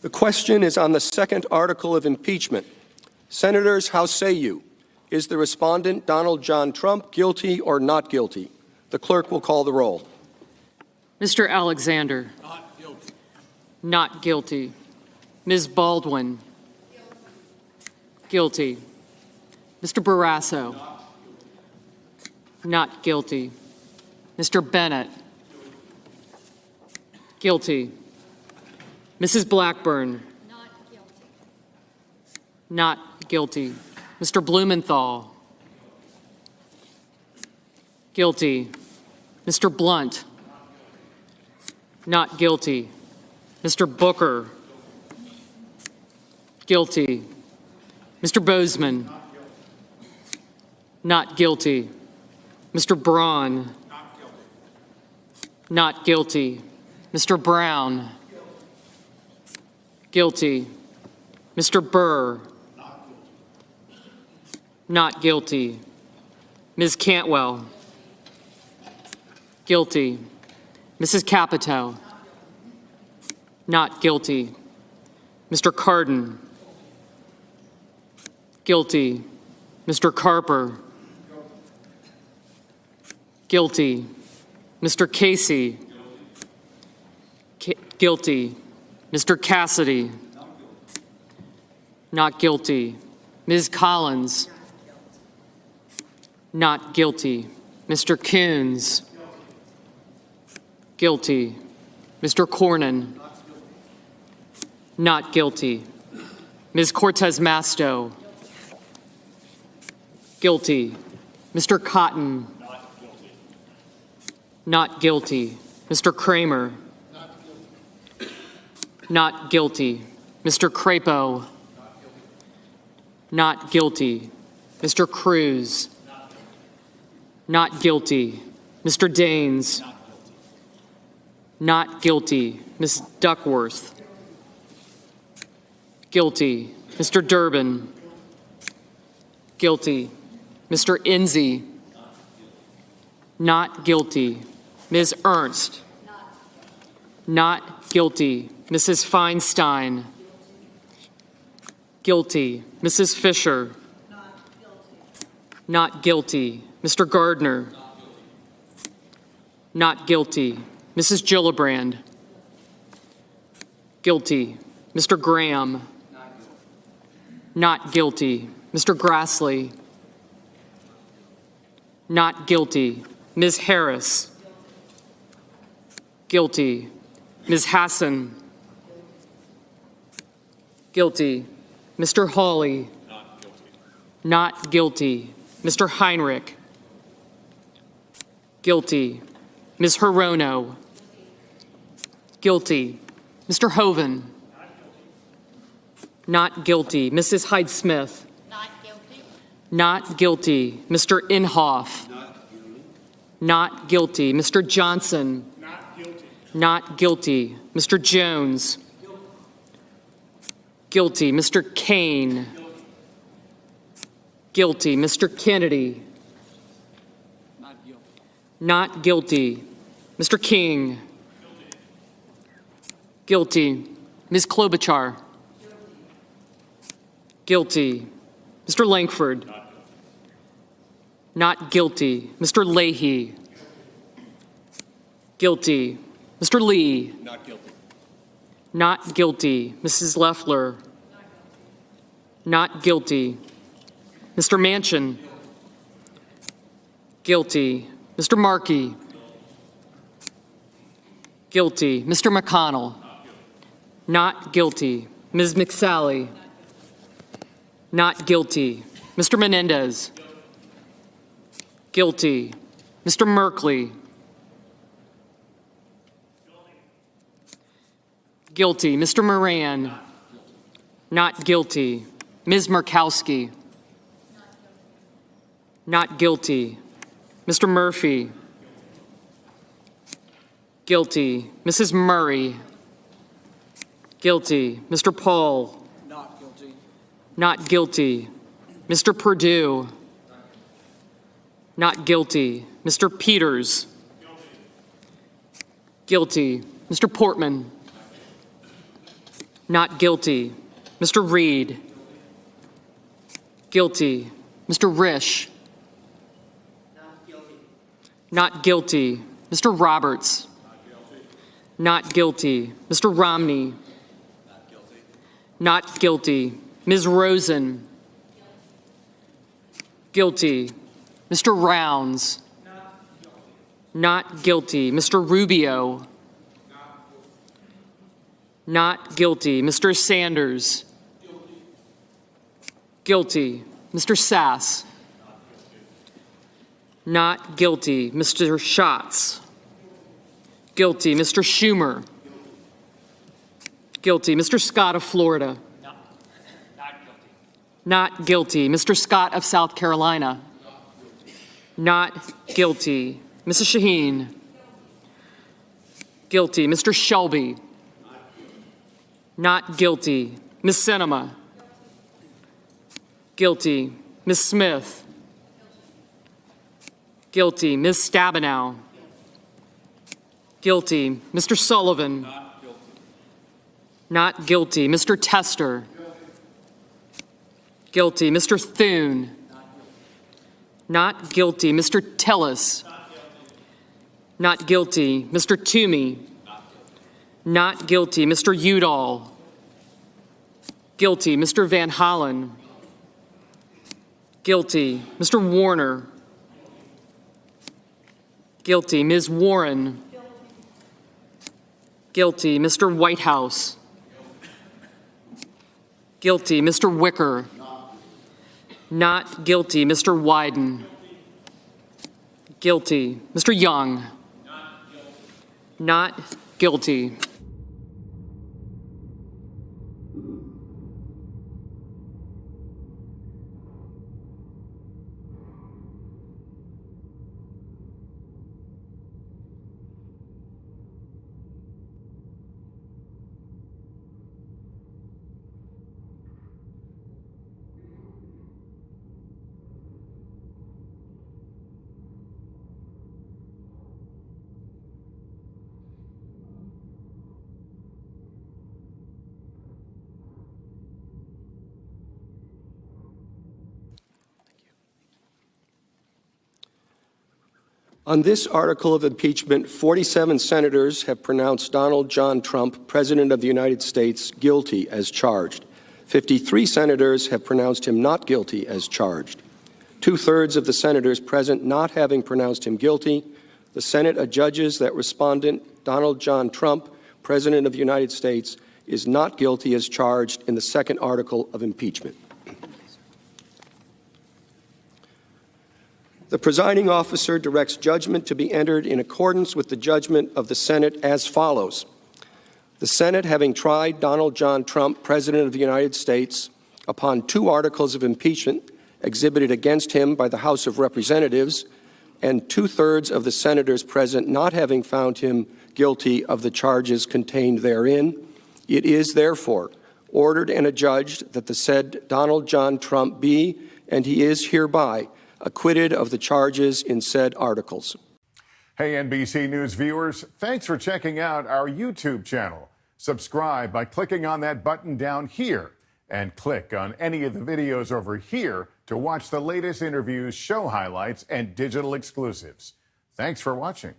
The question is on the second article of impeachment. Senators, how say you? Is the respondent, Donald John Trump, guilty or not guilty? The clerk will call the roll. Mr. Alexander. Not guilty. Not guilty. Ms. Baldwin. Guilty. Mr. Barrasso. Not guilty. Mr. Bennett. Guilty. Mrs. Blackburn. Not guilty. Not guilty. Mr. Blumenthal. Guilty. Mr. Blunt. Not guilty. Mr. Booker. Guilty. Mr. Bozeman. Not guilty. Mr. Braun. Not guilty. Mr. Brown. Guilty. Mr. Burr. Not guilty. Ms. Cantwell. Guilty. Mrs. Capito. Not guilty. Mr. Cardin. Guilty. Mr. Carper. Guilty. Mr. Casey. Guilty. Mr. Cassidy. Not guilty. Ms. Collins. Not guilty. Mr. Coons. Guilty. Mr. Cornyn. Not guilty. Ms. Cortez Masto. Guilty. Mr. Cotton. Not guilty. Mr. Kramer. Not guilty. Mr. Crapo. Not guilty. Mr. Cruz. Not guilty. Mr. Daines. Not guilty. Ms. Duckworth. Guilty. Mr. Durbin. Guilty. Mr. Enzi. Not guilty. Ms. Ernst. Not guilty. Mrs. Feinstein. Guilty. Mrs. Fisher. Not guilty. Mr. Gardner. Not guilty. Mrs. Gillibrand. Guilty. Mr. Graham. Not guilty. Mr. Grassley. Not guilty. Ms. Harris. Guilty. Ms. Hassan. Guilty. Mr. Hawley. Not guilty. Mr. Heinrich. Guilty. Ms. Hirono. Guilty. Mr. Hoven. Not guilty. Mrs. Hyde-Smith. Not guilty. Not guilty. Mr. Inhofe. Not guilty. Mr. Johnson. Not guilty. Not guilty. Mr. Jones. Guilty. Mr. Kane. Guilty. Mr. Kennedy. Not guilty. Not guilty. Mr. King. Guilty. Ms. Klobuchar. Guilty. Mr. Langford. Not guilty. Mr. Leahy. Guilty. Mr. Lee. Not guilty. Not guilty. Mrs. Loeffler. Not guilty. Mr. Manchin. Guilty. Mr. Markey. Guilty. Mr. McConnell. Not guilty. Ms. McSally. Not guilty. Mr. Menendez. Guilty. Mr. Merkley. Guilty. Mr. Moran. Not guilty. Ms. Murkowski. Not guilty. Mr. Murphy. Guilty. Mrs. Murray. Guilty. Mr. Paul. Not guilty. Not guilty. Mr. Perdue. Not guilty. Mr. Peters. Guilty. Mr. Portman. Not guilty. Mr. Reed. Guilty. Mr. Risch. Not guilty. Mr. Roberts. Not guilty. Mr. Romney. Not guilty. Ms. Rosen. Guilty. Mr. Rounds. Not guilty. Mr. Rubio. Not guilty. Mr. Sanders. Guilty. Mr. Sass. Not guilty. Mr. Schatz. Guilty. Mr. Schumer. Guilty. Mr. Scott of Florida. Not guilty. Mr. Scott of South Carolina. Not guilty. Mrs. Shaheen. Guilty. Mr. Shelby. Not guilty. Ms. Sinema. Guilty. Ms. Smith. Guilty. Ms. Stabenow. Guilty. Mr. Sullivan. Not guilty. Mr. Tester. Guilty. Mr. Thune. Not guilty. Mr. Tillis. Not guilty. Mr. Toomey. Not guilty. Mr. Udall. Guilty. Mr. Van Hollen. Guilty. Mr. Warner. Guilty. Ms. Warren. Guilty. Mr. Whitehouse. Guilty. Mr. Wicker. Not guilty. Mr. Wyden. Guilty. Mr. Young. Not guilty. On this article of impeachment, 47 senators have pronounced Donald John Trump, President of the United States, guilty as charged. 53 senators have pronounced him not guilty as charged. Two-thirds of the senators present not having pronounced him guilty, the Senate adjudges that respondent Donald John Trump, President of the United States, is not guilty as charged in the second article of impeachment. The presiding officer directs judgment to be entered in accordance with the judgment of the Senate as follows. The Senate, having tried Donald John Trump, President of the United States, upon two articles of impeachment exhibited against him by the House of Representatives, and two-thirds of the senators present not having found him guilty of the charges contained therein, it is therefore ordered and adjudged that the said Donald John Trump be, and he is hereby, acquitted of the charges in said articles. Hey, NBC News viewers, thanks for checking out our YouTube channel. Subscribe by clicking on that button down here and click on any of the videos over here to watch the latest interviews, show highlights, and digital exclusives. Thanks for watching.